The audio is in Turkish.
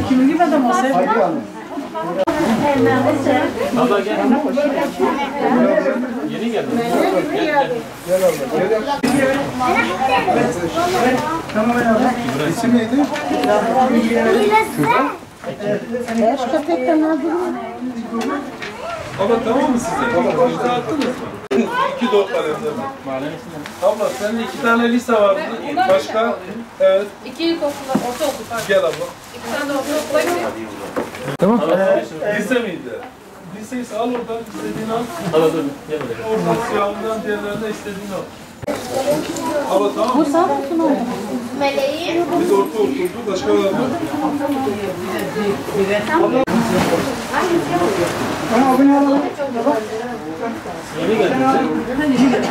Kimin gibi adam olsa? Abla gel. Yeni geldin. Tamam ya. İsim neydi? Eş köpekten aldım. Abla tamam mı size? İmza attınız mı? 2 dolar kalemde mi? Abla senin 2 tane lise vardı. Başka? Evet. 2 ilkokula, ortaokul pardon. Gel abla. 2 tane de ortaokula gidiyor. Tamam. Lise miydi? Liseyse al oradan istediğini al. Abla dur. Gel buraya. Oradan siyahından diğerlerine istediğini al. Abla tamam mı? Bu sağ olsun oldu. Meleği. Biz ortaokuldu. Başka var mı? Yeni geldin.